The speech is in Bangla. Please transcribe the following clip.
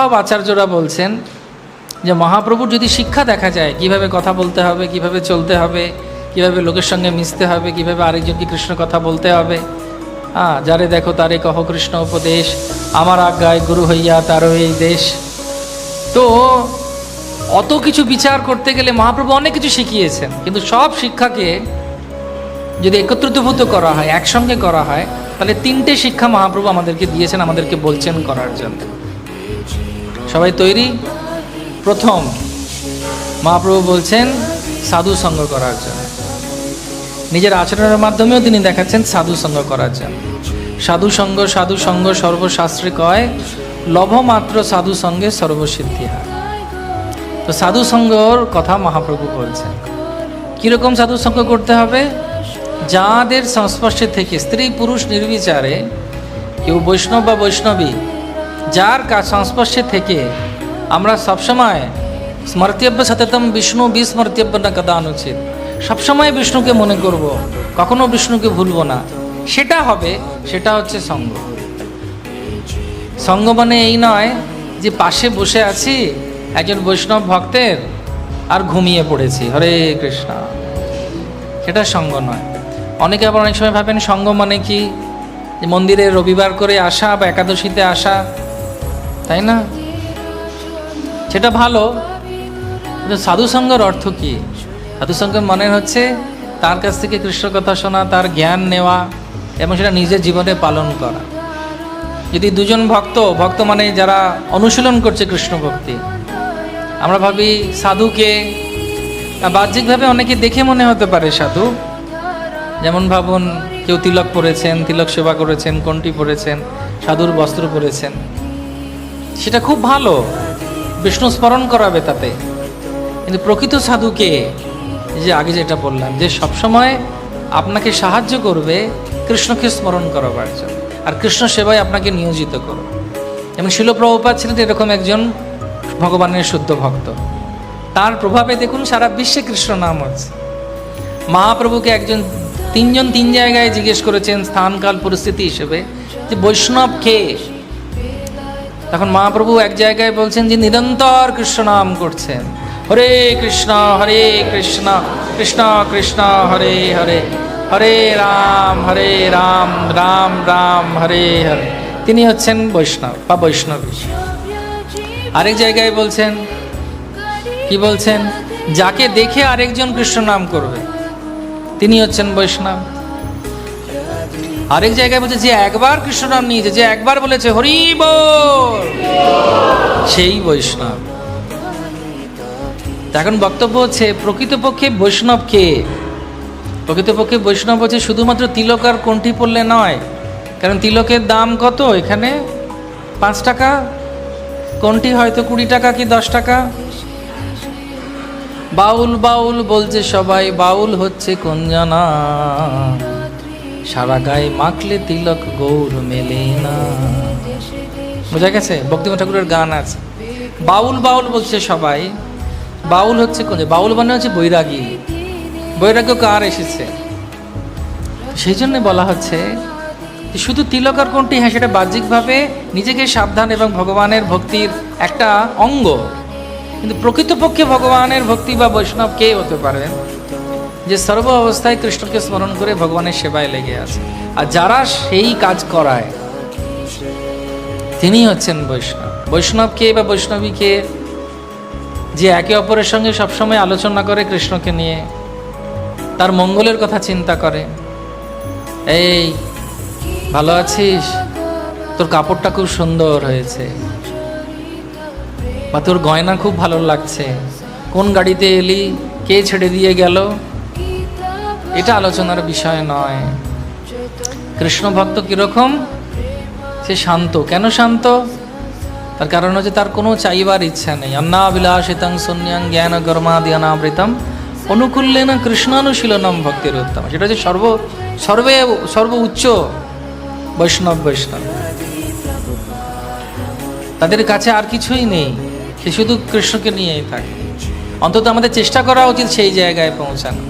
সব আচার্যরা বলছেন যে মহাপ্রভুর যদি শিক্ষা দেখা যায় কিভাবে কথা বলতে হবে, কিভাবে চলতে হবে, কিভাবে লোকের সঙ্গে মিশতে হবে, কিভাবে আরেকজনকে কৃষ্ণ কথা বলতে হবে, যারে দেখো তারে কহ কৃষ্ণ উপদেশ, আমার আজ্ঞায় গুরু হইয়া তারও এই দেশ। তো অত কিছু বিচার করতে গেলে মহাপ্রভু অনেক কিছু শিখিয়েছেন, কিন্তু সব শিক্ষাকে যদি একত্রিতভূত করা হয়, একসঙ্গে করা হয়, তাহলে তিনটে শিক্ষা মহাপ্রভু আমাদেরকে দিয়েছেন, আমাদেরকে বলছেন করার জন্য। সবাই তৈরি? প্রথম, মহাপ্রভু বলছেন সাধু সঙ্গ করার জন্য। নিজের আচরণের মাধ্যমেও তিনি দেখাচ্ছেন সাধু সঙ্গ করার জন্য। সাধু সঙ্গ সর্বশাস্ত্রে কয়, লভমাত্র সাধু সঙ্গে সর্বসিদ্ধি হয়। তো সাধু সঙ্গর কথা মহাপ্রভু বলছেন। কীরকম সাধু সঙ্গ করতে হবে? যাদের সংস্পর্শে থেকে, স্ত্রী পুরুষ নির্বিচারে, কেউ বৈষ্ণব বা বৈষ্ণবী, যার সংস্পর্শে থেকে আমরা সবসময় স্মর্তব্য সততম বিষ্ণু বিস্মর্তব্য না কদা অনুচিত, সবসময় বিষ্ণুকে মনে করব, কখনো বিষ্ণুকে ভুলবো না, সেটা হবে, সেটা হচ্ছে সঙ্গ। সঙ্গ মানে এই নয় যে পাশে বসে আছি একজন বৈষ্ণব ভক্তের আর ঘুমিয়ে পড়েছি, হরে কৃষ্ণ, সেটা সঙ্গ নয়। অনেকে আবার অনেক সময় ভাবেন সঙ্গ মানে কি, যে মন্দিরে রবিবার করে আসা বা একাদশীতে আসা, তাই না? সেটা ভালো, কিন্তু সাধুসঙ্গের অর্থ কি? সাধুসঙ্গের মানে হচ্ছে তার কাছ থেকে কৃষ্ণ কথা শোনা, তার জ্ঞান নেওয়া এবং সেটা নিজের জীবনে পালন করা। যদি দুজন ভক্ত মানে যারা অনুশীলন করছে কৃষ্ণ ভক্তি, আমরা ভাবি সাধুকে, বাহ্যিকভাবে অনেকে দেখে মনে হতে পারে সাধু, যেমন ভাবুন কেউ তিলক পরেছেন, তিলক সেবা করেছেন, কণ্ঠী পরেছেন, সাধুর বস্ত্র পরেছেন, সেটা খুব ভালো, বিষ্ণু স্মরণ করাবে তাতে। কিন্তু প্রকৃত সাধুকে, যে আগে যেটা বললাম, যে সবসময় আপনাকে সাহায্য করবে কৃষ্ণকে স্মরণ করাবার জন্য, আর কৃষ্ণ সেবায় আপনাকে নিয়োজিত করবে। এবং শিল প্রভুপাদ ছিলেন এরকম একজন ভগবানের শুদ্ধ ভক্ত। তার প্রভাবে দেখুন সারা বিশ্বে কৃষ্ণ নাম হচ্ছে। মহাপ্রভুকে তিনজন তিন জায়গায় জিজ্ঞেস করেছেন স্থান কাল পরিস্থিতি হিসেবে, যে বৈষ্ণব কে? তখন মহাপ্রভু এক জায়গায় বলছেন যে নিরন্তর কৃষ্ণ নাম করছেন, হরে কৃষ্ণ কৃষ্ণ কৃষ্ণ হরে হরে, হরে রাম রাম রাম হরে হরে। তিনি হচ্ছেন বৈষ্ণব বা বৈষ্ণবী। আরেক জায়গায় বলছেন, কি বলছেন? যাকে দেখে আরেকজন কৃষ্ণ নাম করবে তিনি হচ্ছেন বৈষ্ণব। আরেক জায়গায় বলছে যে একবার কৃষ্ণ নাম নিয়েছে, যে একবার বলেছে হরি বল, সেই বৈষ্ণব। এখন বক্তব্য হচ্ছে প্রকৃতপক্ষে বৈষ্ণব কে? প্রকৃতপক্ষে বৈষ্ণব হচ্ছে শুধুমাত্র তিলক আর কণ্ঠী পড়লে নয়, কারণ তিলকের দাম কত এখানে? 5 টাকা, কণ্ঠী হয়তো 20 টাকা কি 10 টাকা। বাউল বাউল বলছে সবাই, বাউল হচ্ছে কোন জানা, সারা গায়ে মাখলে তিলক গৌর মেলে না। বোঝা গেছে? ভক্তিময় ঠাকুরের গান আছে, বাউল বাউল বলছে সবাই, বাউল হচ্ছে কোন? বাউল মানে হচ্ছে বৈরাগী। বৈরাগ্য কার এসেছে? সেই জন্য বলা হচ্ছে শুধু তিলক আর কোনটি, হ্যাঁ সেটা বাহ্যিকভাবে নিজেকে সাবধান এবং ভগবানের ভক্তির একটা অঙ্গ, কিন্তু প্রকৃতপক্ষে ভগবানের ভক্তি বা বৈষ্ণব কে হতে পারেন? যে সর্ব অবস্থায় কৃষ্ণকে স্মরণ করে ভগবানের সেবায় লেগে আছে, আর যারা সেই কাজ করায় তিনি হচ্ছেন বৈষ্ণব। বৈষ্ণব কে বা বৈষ্ণবী কে? যে একে অপরের সঙ্গে সবসময় আলোচনা করে কৃষ্ণকে নিয়ে, তার মঙ্গলের কথা চিন্তা করে, এই ভালো আছিস, তোর কাপড়টা খুব সুন্দর হয়েছে, বা তোর গয়না খুব ভালো লাগছে, কোন গাড়িতে এলি, কে ছেড়ে দিয়ে গেল, এটা আলোচনার বিষয় নয়। কৃষ্ণ ভক্ত কিরকম? সে শান্ত। কেন শান্ত? তার কারণ হচ্ছে তার কোনো চাইবার ইচ্ছা নেই। অন্নাবিলাসিতং শূন্যং জ্ঞান গর্মাদি অনাবৃতম অনুকূল্যেন কৃষ্ণানুশীলনম ভক্তির উত্তম। সেটা হচ্ছে সর্ব উচ্চ বৈষ্ণব। তাদের কাছে আর কিছুই নেই, সে শুধু কৃষ্ণকে নিয়েই থাকে। অন্তত আমাদের চেষ্টা করা উচিত সেই জায়গায় পৌঁছানো।